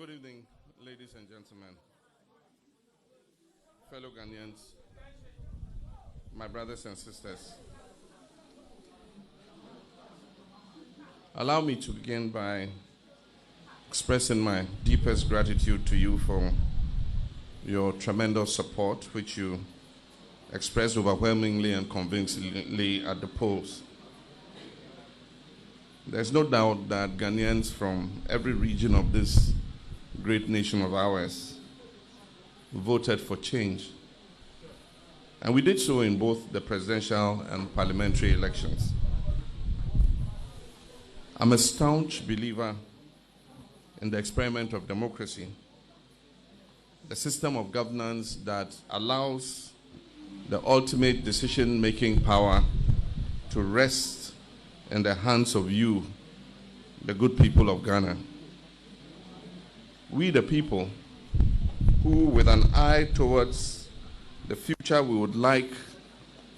Good evening, ladies and gentlemen, fellow Ghanaians, my brothers and sisters. Allow me to begin by expressing my deepest gratitude to you for your tremendous support, which you expressed overwhelmingly and convincingly at the polls. There's no doubt that Ghanaians from every region of this great nation of ours voted for change. And we did so in both the presidential and parliamentary elections. I'm a staunch believer in the experiment of democracy, the system of governance that allows the ultimate decision-making power to rest in the hands of you, the good people of Ghana. We, the people, who, with an eye towards the future we would like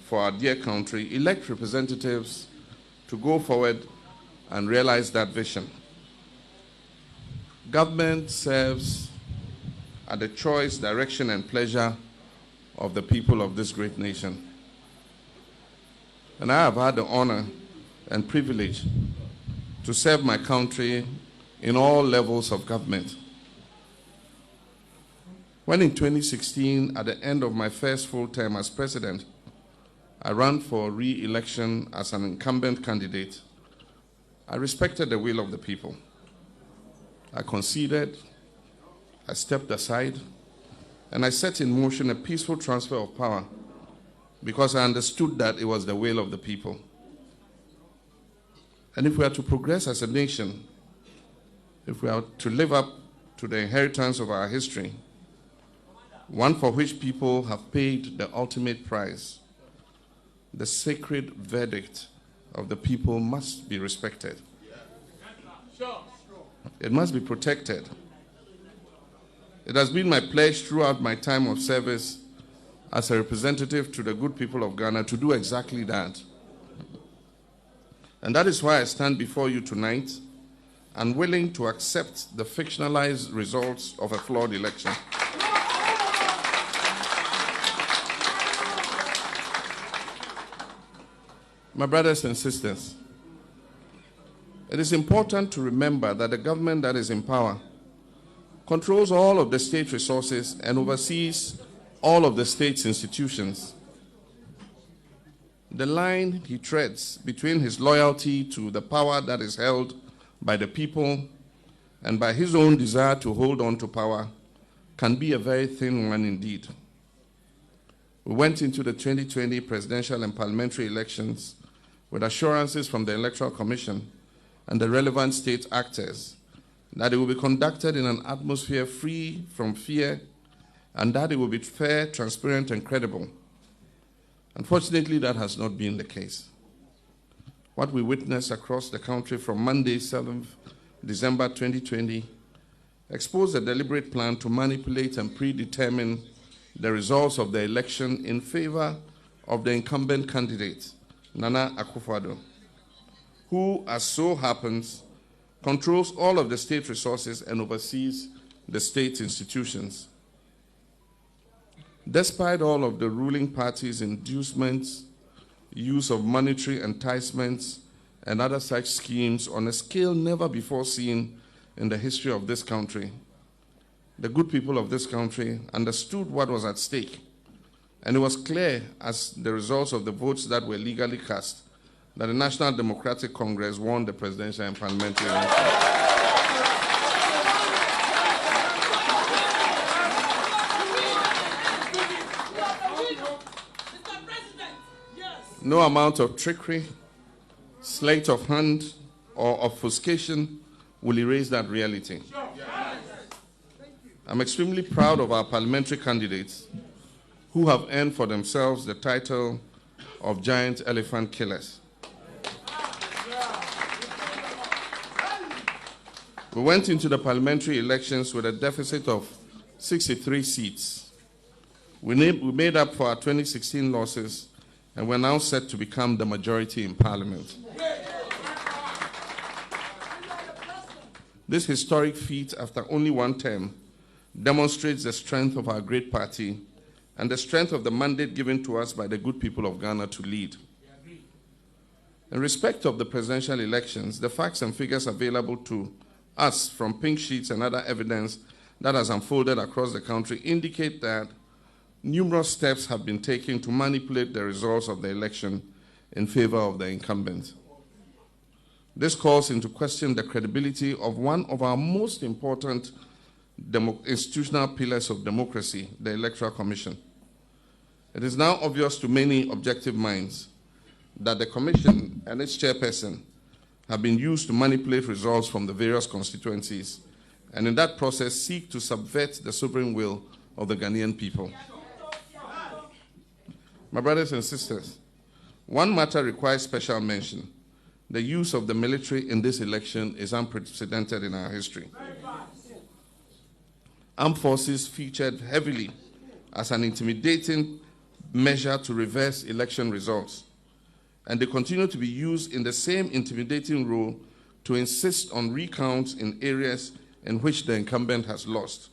for our dear country, elect representatives to go forward and realize that vision. Government serves at the choice, direction, and pleasure of the people of this great nation. And I have had the honor and privilege to serve my country in all levels of government. When in 2016, at the end of my first full term as president, I ran for re-election as an incumbent candidate, I respected the will of the people. I conceded, I stepped aside, and I set in motion a peaceful transfer of power because I understood that it was the will of the people. And if we are to progress as a nation, if we are to live up to the inheritance of our history, one for which people have paid the ultimate price, the sacred verdict of the people must be respected. It must be protected. It has been my pledge throughout my time of service as a representative to the good people of Ghana to do exactly that. And that is why I stand before you tonight, unwilling to accept the fictionalized results of a flawed election. My brothers and sisters, it is important to remember that the government that is in power controls all of the state resources and oversees all of the state's institutions. The line he treads between his loyalty to the power that is held by the people and by his own desire to hold on to power can be a very thin one indeed. We went into the 2020 presidential and parliamentary elections with assurances from the Electoral Commission and the relevant state actors that it will be conducted in an atmosphere free from fear and that it will be fair, transparent, and credible. Unfortunately, that has not been the case. What we witnessed across the country from Monday, 7th December 2020, exposed a deliberate plan to manipulate and predetermine the results of the election in favor of the incumbent candidate, Nana Akufo-Addo, who, as so happens, controls all of the state resources and oversees the state institutions. Despite all of the ruling party's inducements, use of monetary enticements, and other such schemes on a scale never before seen in the history of this country, the good people of this country understood what was at stake. And it was clear as the results of the votes that were legally cast that the National Democratic Congress won the presidential and parliamentary elections. No amount of trickery, sleight of hand, or obfuscation will erase that reality. I'm extremely proud of our parliamentary candidates who have earned for themselves the title of giant elephant killers. We went into the parliamentary elections with a deficit of 63 seats. We made up for our 2016 losses, and we're now set to become the majority in Parliament. This historic feat, after only one term, demonstrates the strength of our great party and the strength of the mandate given to us by the good people of Ghana to lead. In respect of the presidential elections, the facts and figures available to us from pink sheets and other evidence that has unfolded across the country indicate that numerous steps have been taken to manipulate the results of the election in favor of the incumbent. This calls into question the credibility of one of our most important institutional pillars of democracy, the Electoral Commission. It is now obvious to many objective minds that the Commission and its chairperson have been used to manipulate results from the various constituencies and in that process seek to subvert the sovereign will of the Ghanaian people. My brothers and sisters, one matter requires special mention. The use of the military in this election is unprecedented in our history. Armed forces featured heavily as an intimidating measure to reverse election results, and they continue to be used in the same intimidating role to insist on recounts in areas in which the incumbent has lost,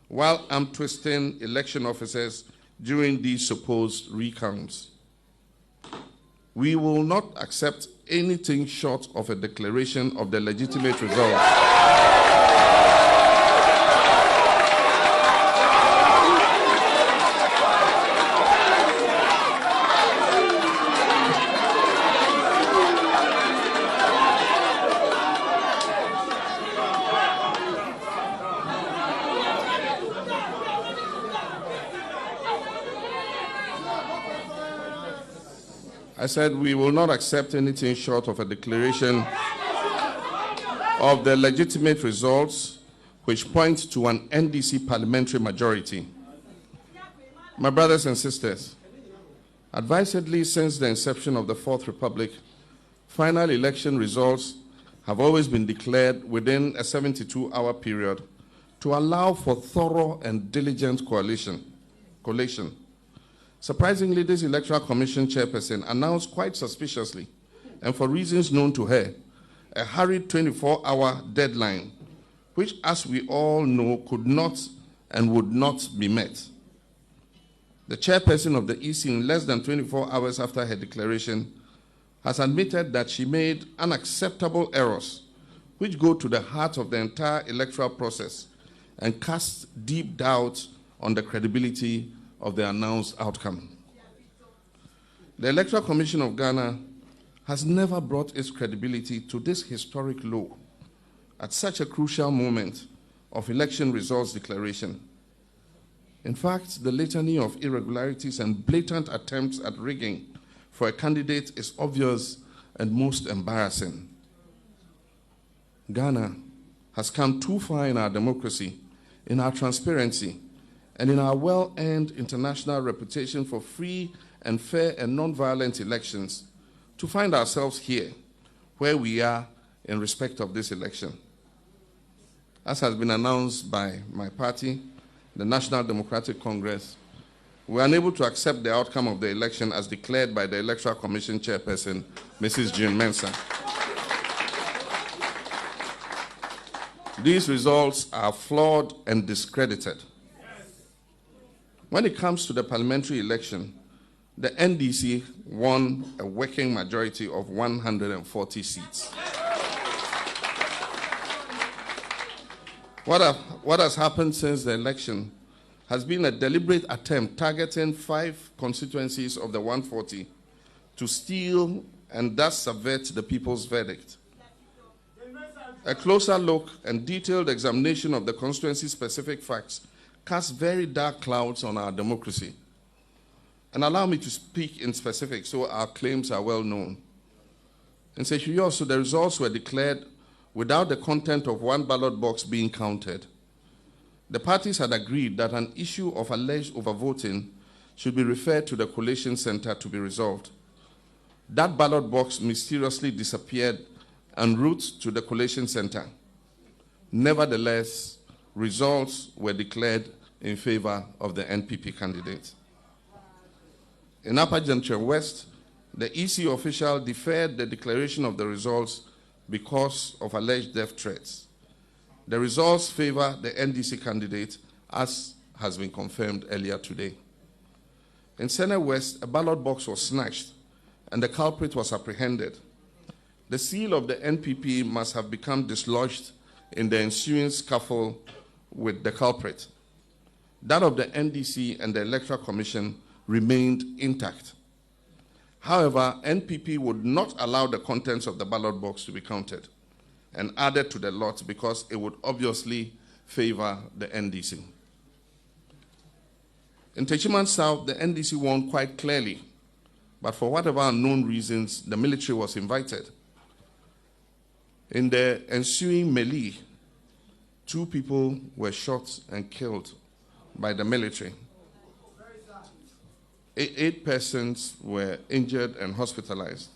while arm-twisting election officers during these supposed recounts. We will not accept anything short of a declaration of the legitimate results. I said we will not accept anything short of a declaration of the legitimate results which point to an NDC parliamentary majority. My brothers and sisters, advisedly since the inception of the Fourth Republic, final election results have always been declared within a 72-hour period to allow for thorough and diligent collation. Surprisingly, this Electoral Commission chairperson announced quite suspiciously, and for reasons known to her, a hurried 24-hour deadline, which, as we all know, could not and would not be met. The chairperson of the EC, in less than 24 hours after her declaration, has admitted that she made unacceptable errors, which go to the heart of the entire electoral process and cast deep doubt on the credibility of the announced outcome. The Electoral Commission of Ghana has never brought its credibility to this historic low at such a crucial moment of election results declaration. In fact, the litany of irregularities and blatant attempts at rigging for a candidate is obvious and most embarrassing. Ghana has come too far in our democracy, in our transparency, and in our well-earned international reputation for free and fair and non-violent elections to find ourselves here, where we are in respect of this election. As has been announced by my party, the National Democratic Congress, we are unable to accept the outcome of the election as declared by the Electoral Commission chairperson, Mrs. June Mensah. These results are flawed and discredited. When it comes to the parliamentary election, the NDC won a working majority of 140 seats. What has happened since the election has been a deliberate attempt targeting 5 constituencies of the 140 to steal and thus subvert the people's verdict. A closer look and detailed examination of the constituency-specific facts casts very dark clouds on our democracy. And allow me to speak in specific so our claims are well known. In Seychelles, the results were declared without the content of one ballot box being counted. The parties had agreed that an issue of alleged overvoting should be referred to the collation center to be resolved. That ballot box mysteriously disappeared en route to the collation center. Nevertheless, results were declared in favor of the NPP candidate. In Upper Gentry West, the EC official deferred the declaration of the results because of alleged death threats. The results favor the NDC candidate, as has been confirmed earlier today. In Senate West, a ballot box was snatched and the culprit was apprehended. The seal of the NPP must have become dislodged in the ensuing scuffle with the culprit. That of the NDC and the Electoral Commission remained intact. However, NPP would not allow the contents of the ballot box to be counted and added to the lot because it would obviously favor the NDC. In Techiman South, the NDC won quite clearly, but for whatever unknown reasons, the military was invited. In the ensuing melee, 2 people were shot and killed by the military. 8 persons were injured and hospitalized.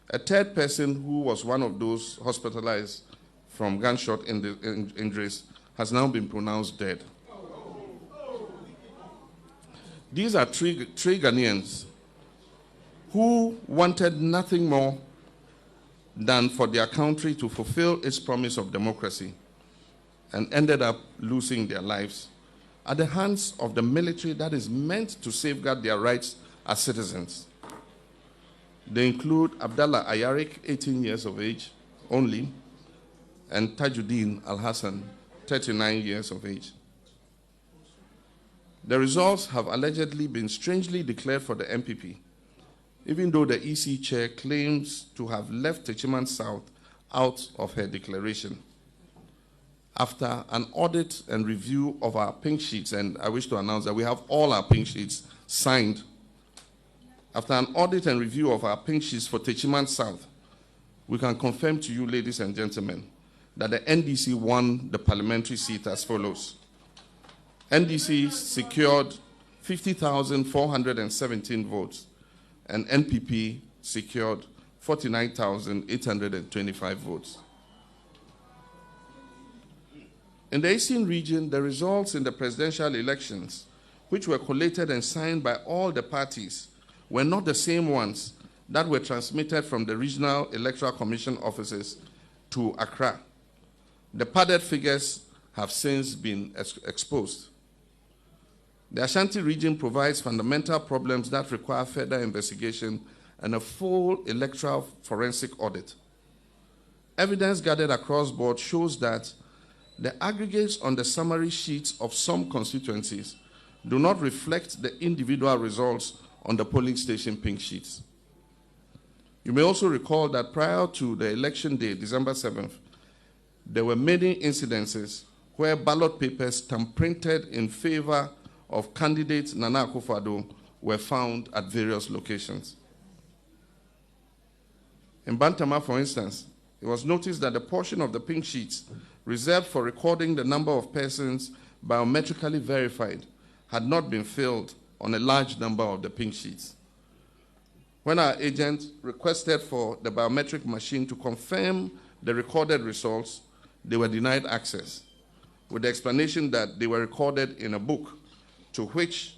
A 3rd person, who was one of those hospitalized from gunshot injuries, has now been pronounced dead. These are three Ghanaians who wanted nothing more than for their country to fulfill its promise of democracy and ended up losing their lives at the hands of the military that is meant to safeguard their rights as citizens. They include Abdallah Ayarik, 18 years of age only, and Tajuddin Al-Hassan, 39 years of age. The results have allegedly been strangely declared for the MPP, even though the EC chair claims to have left Techiman South out of her declaration. After an audit and review of our pink sheets, and I wish to announce that we have all our pink sheets signed. After an audit and review of our pink sheets for Techiman South, we can confirm to you, ladies and gentlemen, that the NDC won the parliamentary seat as follows. NDC secured 50,417 votes, and NPP secured 49,825 votes. In the Eastern region, the results in the presidential elections, which were collated and signed by all the parties, were not the same ones that were transmitted from the regional Electoral Commission offices to Accra. The padded figures have since been exposed. The Ashanti region provides fundamental problems that require further investigation and a full electoral forensic audit. Evidence gathered across board shows that the aggregates on the summary sheets of some constituencies do not reflect the individual results on the polling station pink sheets. You may also recall that prior to the election day, December 7th, there were many incidences where ballot papers thumb-printed in favor of candidate Nana Akufo-Addo were found at various locations. In Bantama, for instance, it was noticed that the portion of the pink sheets reserved for recording the number of persons biometrically verified had not been filled on a large number of the pink sheets. When our agent requested for the biometric machine to confirm the recorded results, they were denied access, with the explanation that they were recorded in a book, to which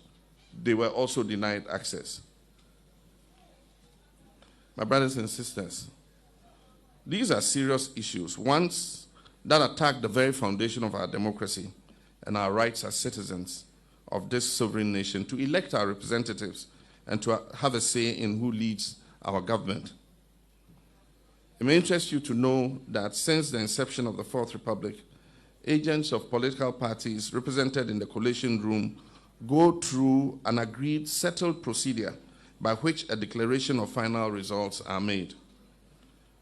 they were also denied access. My brothers and sisters, these are serious issues, ones that attack the very foundation of our democracy and our rights as citizens of this sovereign nation to elect our representatives and to have a say in who leads our government. It may interest you to know that since the inception of the Fourth Republic, agents of political parties represented in the collation room go through an agreed, settled procedure by which a declaration of final results are made.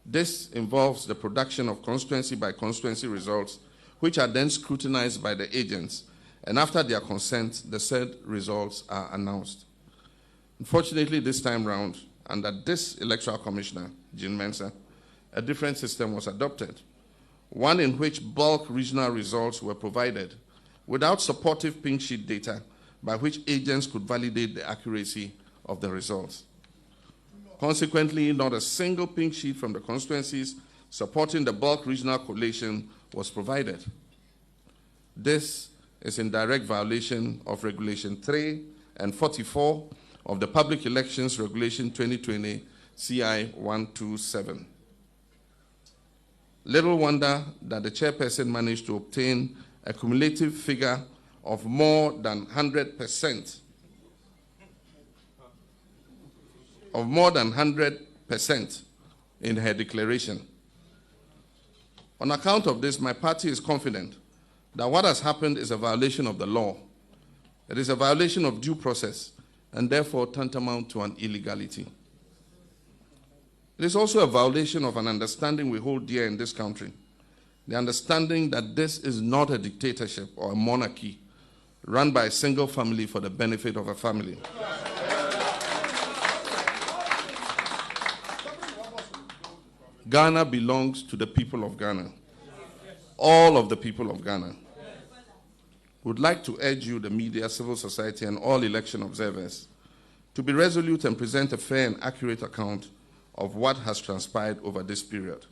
This involves the production of constituency by constituency results, which are then scrutinized by the agents, and after their consent, the said results are announced. Unfortunately, this time round, under this electoral commissioner, Jean Mensah, a different system was adopted, one in which bulk regional results were provided without supportive pink sheet data by which agents could validate the accuracy of the results. Consequently, not a single pink sheet from the constituencies supporting the bulk regional collation was provided. This is in direct violation of Regulation 3 and 44 of the Public Elections Regulation 2020 CI 127. Little wonder that the chairperson managed to obtain a cumulative figure of more than 100%. Of more than 100% in her declaration. On account of this, my party is confident that what has happened is a violation of the law. It is a violation of due process and therefore tantamount to an illegality. It is also a violation of an understanding we hold dear in this country, the understanding that this is not a dictatorship or a monarchy run by a single family for the benefit of a family. Ghana belongs to the people of Ghana, all of the people of Ghana. Would like to urge you, the media, civil society, and all election observers, to be resolute and present a fair and accurate account of what has transpired over this period.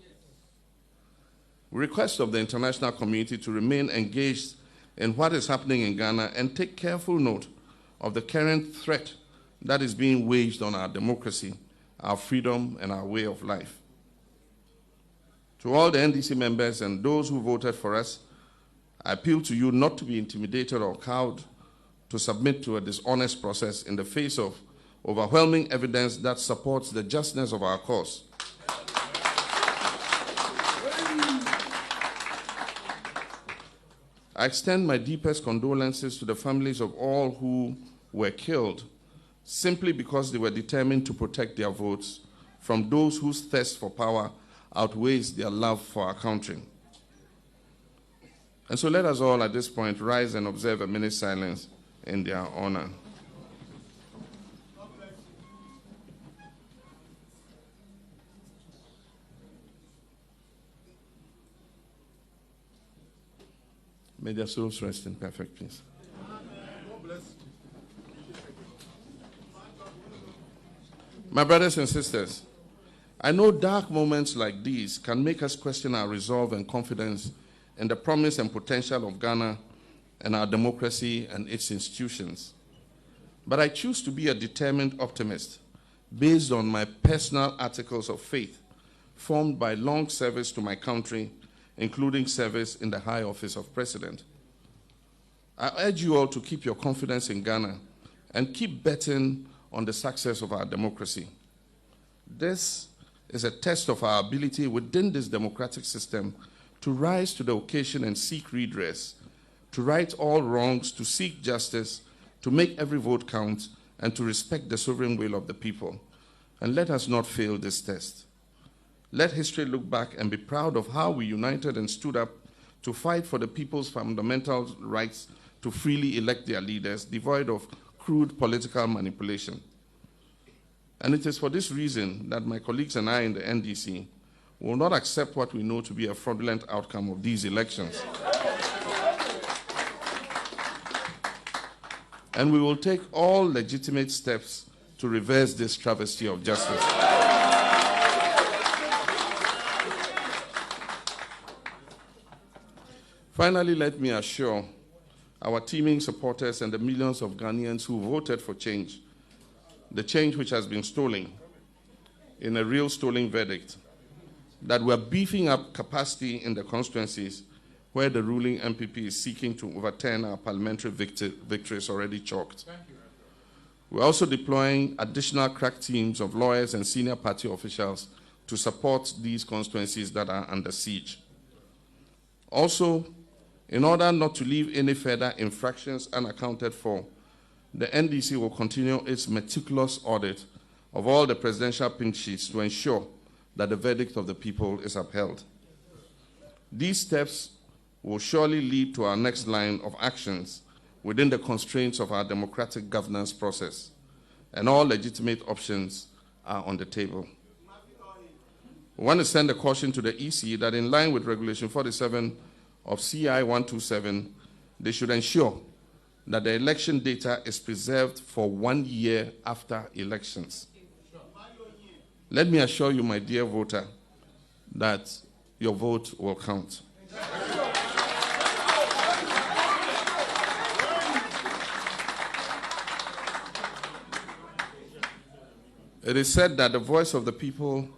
We request of the international community to remain engaged in what is happening in Ghana and take careful note of the current threat that is being waged on our democracy, our freedom, and our way of life. To all the NDC members and those who voted for us, I appeal to you not to be intimidated or cowed to submit to a dishonest process in the face of overwhelming evidence that supports the justness of our cause. I extend my deepest condolences to the families of all who were killed simply because they were determined to protect their votes from those whose thirst for power outweighs their love for our country. And so let us all at this point rise and observe a minute's silence in their honor. May their souls rest in perfect peace. My brothers and sisters, I know dark moments like these can make us question our resolve and confidence in the promise and potential of Ghana and our democracy and its institutions. But I choose to be a determined optimist based on my personal articles of faith formed by long service to my country, including service in the high office of president. I urge you all to keep your confidence in Ghana and keep betting on the success of our democracy. This is a test of our ability within this democratic system to rise to the occasion and seek redress, to right all wrongs, to seek justice, to make every vote count, and to respect the sovereign will of the people. And let us not fail this test. Let history look back and be proud of how we united and stood up to fight for the people's fundamental rights to freely elect their leaders, devoid of crude political manipulation. And it is for this reason that my colleagues and I in the NDC will not accept what we know to be a fraudulent outcome of these elections. And we will take all legitimate steps to reverse this travesty of justice. Finally, let me assure our teeming supporters and the millions of Ghanaians who voted for change, the change which has been stolen in a real stolen verdict, that we're beefing up capacity in the constituencies where the ruling MPP is seeking to overturn our parliamentary victories already chalked. We're also deploying additional crack teams of lawyers and senior party officials to support these constituencies that are under siege. Also, in order not to leave any further infractions unaccounted for, the NDC will continue its meticulous audit of all the presidential pink sheets to ensure that the verdict of the people is upheld. These steps will surely lead to our next line of actions within the constraints of our democratic governance process, and all legitimate options are on the table. We want to send a caution to the EC that in line with Regulation 47 of CI 127, they should ensure that the election data is preserved for 1 year after elections. Let me assure you, my dear voter, that your vote will count. It is said that the voice of the people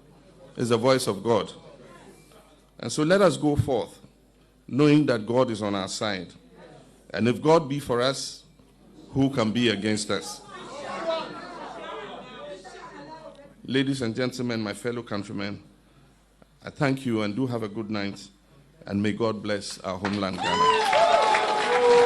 is the voice of God. And so let us go forth, knowing that God is on our side. And if God be for us, who can be against us? Ladies and gentlemen, my fellow countrymen, I thank you and do have a good night. And may God bless our homeland, Ghana.